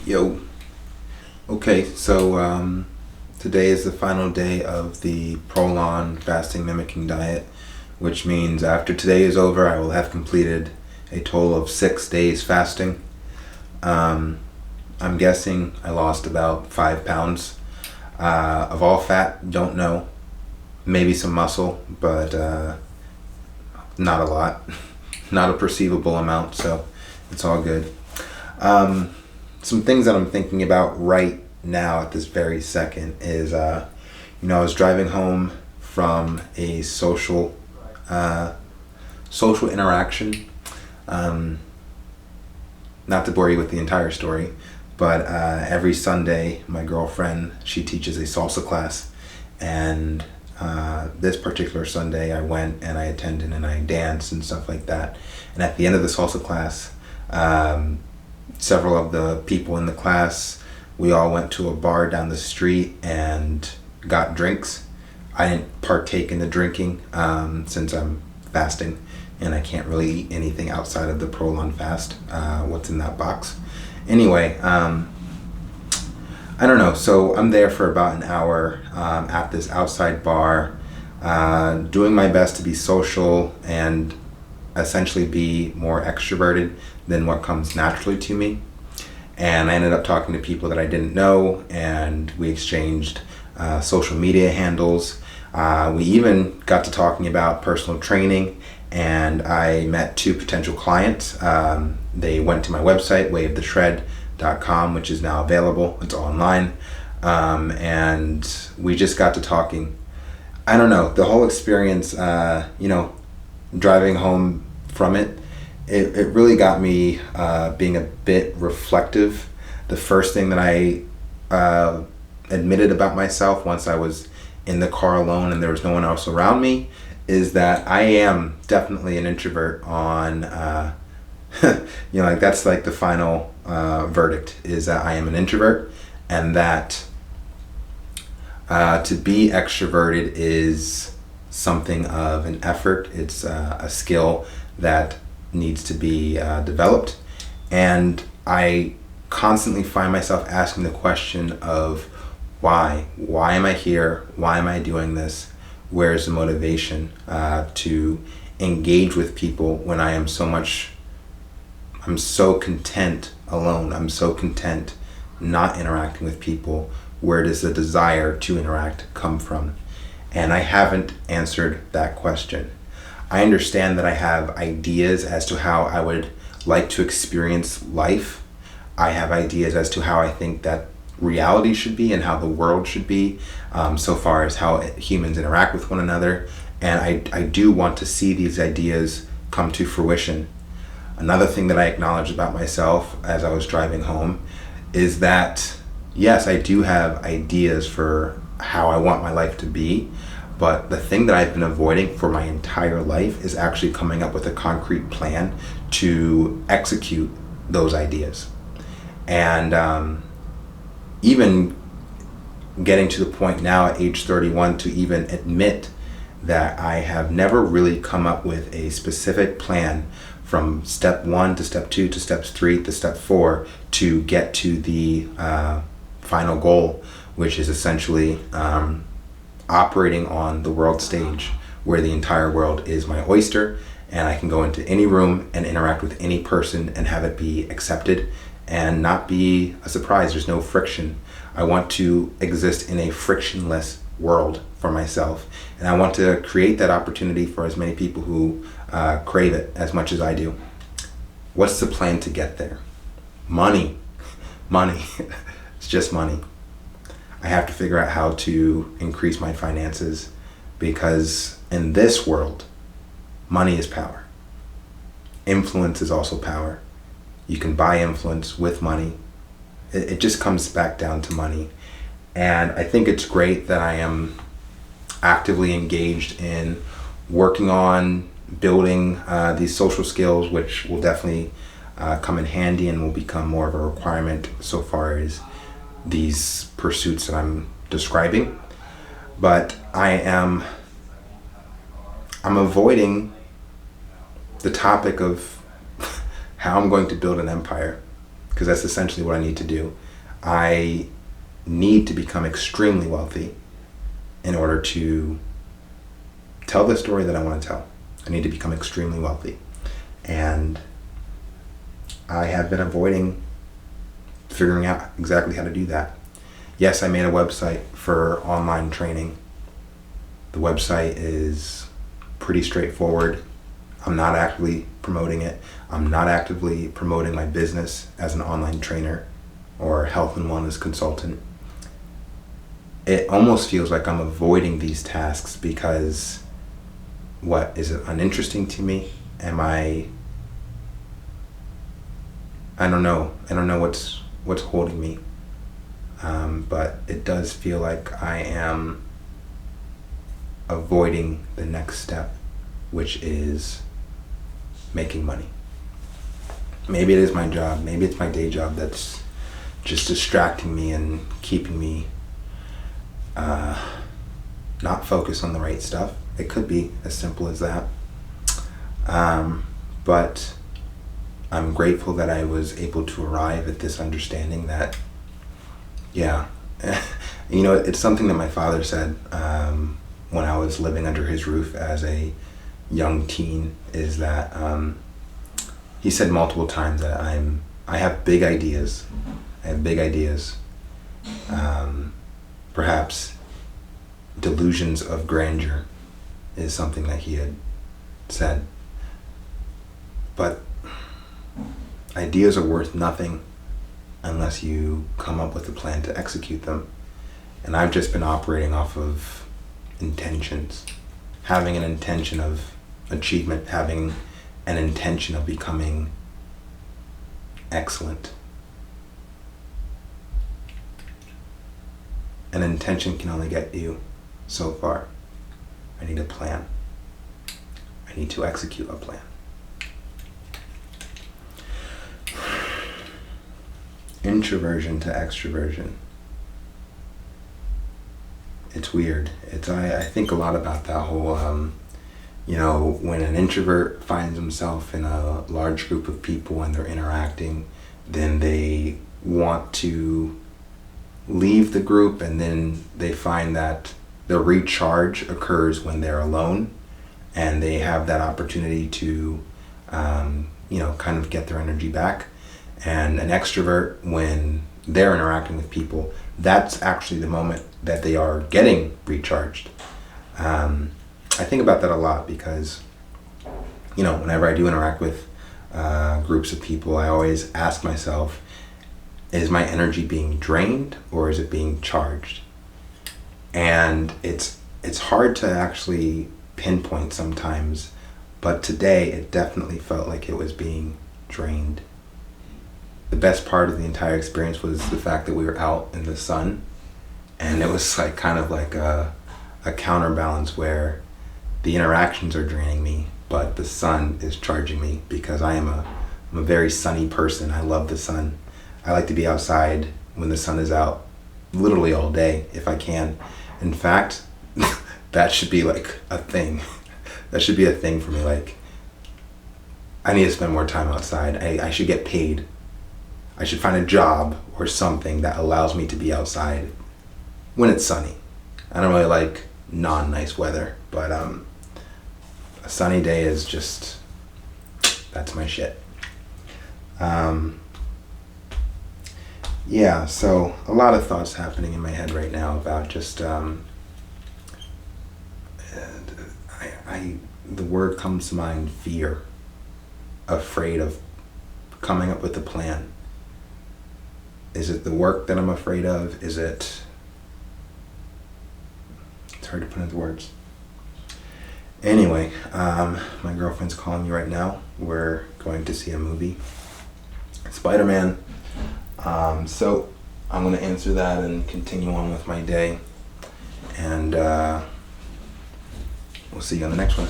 Yo. Okay, so today is the final day of the Prolon fasting mimicking diet, which means after today is over, I will have completed a total of 6 days fasting. Um, I'm guessing I lost about 5 pounds of all fat. Don't know, maybe some muscle, but not a lot, not a perceivable amount. So it's all good. Um, some things that I'm thinking about right now at this very second is, I was driving home from a uh, social interaction. Um, Not to bore you with the entire story, but every Sunday, my girlfriend, she teaches a salsa class, and this particular Sunday, I went and I attended and I danced and stuff like that. And at the end of the salsa class, um, several of the people in the class, we all went to a bar down the street and got drinks. I didn't partake in the drinking since I'm fasting and I can't really eat anything outside of the Prolon fast. What's in that box? Anyway, I don't know. So I'm there for about an hour at this outside bar, doing my best to be social and essentially be more extroverted than what comes naturally to me. And I ended up talking to people that I didn't know, and we exchanged social media handles. We even got to talking about personal training, and I met two potential clients. They went to my website, wavetheshred.com, which is now available. It's all online. And we just got to talking. I don't know, the whole experience, driving home from it really got me being a bit reflective. The first thing that I admitted about myself once I was in the car alone and there was no one else around me is that I am definitely an introvert on, that's like the final verdict is that I am an introvert, and that to be extroverted is something of an effort. It's a skill that needs to be developed, and I constantly find myself asking the question of why am I here, why am I doing this, where's the motivation to engage with people when I'm so content alone, I'm so content not interacting with people. Where does the desire to interact come from? And I haven't answered that question. I understand that I have ideas as to how I would like to experience life. I have ideas as to how I think that reality should be and how the world should be, so far as how humans interact with one another. And I do want to see these ideas come to fruition. Another thing that I acknowledged about myself as I was driving home is that, yes, I do have ideas for how I want my life to be. But the thing that I've been avoiding for my entire life is actually coming up with a concrete plan to execute those ideas. And even getting to the point now at age 31 to even admit that I have never really come up with a specific plan from step 1 to step 2 to steps 3 to step 4 to get to the final goal, which is essentially operating on the world stage where the entire world is my oyster and I can go into any room and interact with any person and have it be accepted and not be a surprise. There's no friction. I want to exist in a frictionless world for myself, and I want to create that opportunity for as many people who crave it as much as I do. What's the plan to get there? Money. It's just money. I have to figure out how to increase my finances, because in this world, money is power. Influence is also power. You can buy influence with money. It just comes back down to money. And I think it's great that I am actively engaged in working on building these social skills, which will definitely come in handy and will become more of a requirement so far as these pursuits that I'm describing. But I'm avoiding the topic of how I'm going to build an empire. because that's essentially what I need to do. I need to become extremely wealthy in order to tell the story that I want to tell. I need to become extremely wealthy. And I have been avoiding figuring out exactly how to do that. Yes, I made a website for online training. The website is pretty straightforward. I'm not actively promoting it. I'm not actively promoting my business as an online trainer or health and wellness consultant. It almost feels like I'm avoiding these tasks because, what, is it uninteresting to me? I don't know. I don't know what's holding me. But it does feel like I am avoiding the next step, which is making money. Maybe it is my job. Maybe it's my day job that's just distracting me and keeping me not focused on the right stuff. It could be as simple as that. But I'm grateful that I was able to arrive at this understanding that, yeah, it's something that my father said when I was living under his roof as a young teen, is that he said multiple times that I have big ideas. I have big ideas. Perhaps delusions of grandeur is something that he had said. But ideas are worth nothing unless you come up with a plan to execute them. And I've just been operating off of intentions. Having an intention of achievement, having an intention of becoming excellent. An intention can only get you so far. I need a plan. I need to execute a plan. Introversion to extroversion. It's weird. I think a lot about that whole, when an introvert finds himself in a large group of people and they're interacting, then they want to leave the group, and then they find that the recharge occurs when they're alone, and they have that opportunity to, kind of get their energy back. And an extrovert, when they're interacting with people, that's actually the moment that they are getting recharged. I think about that a lot because, whenever I do interact with groups of people, I always ask myself, is my energy being drained or is it being charged? And it's hard to actually pinpoint sometimes, but today it definitely felt like it was being drained. The best part of the entire experience was the fact that we were out in the sun, and it was like kind of like a counterbalance where the interactions are draining me, but the sun is charging me because I'm a very sunny person. I love the sun. I like to be outside when the sun is out literally all day if I can. In fact, that should be like a thing. That should be a thing for me. Like, I need to spend more time outside. I should get paid. I should find a job or something that allows me to be outside when it's sunny. I don't really like non-nice weather, but a sunny day is just, that's my shit. So a lot of thoughts happening in my head right now about just, the word comes to mind, fear. Afraid of coming up with a plan. Is it the work that I'm afraid of? It's hard to put into words. Anyway, my girlfriend's calling me right now. We're going to see a movie, Spider-Man. So I'm going to answer that and continue on with my day. And we'll see you on the next one.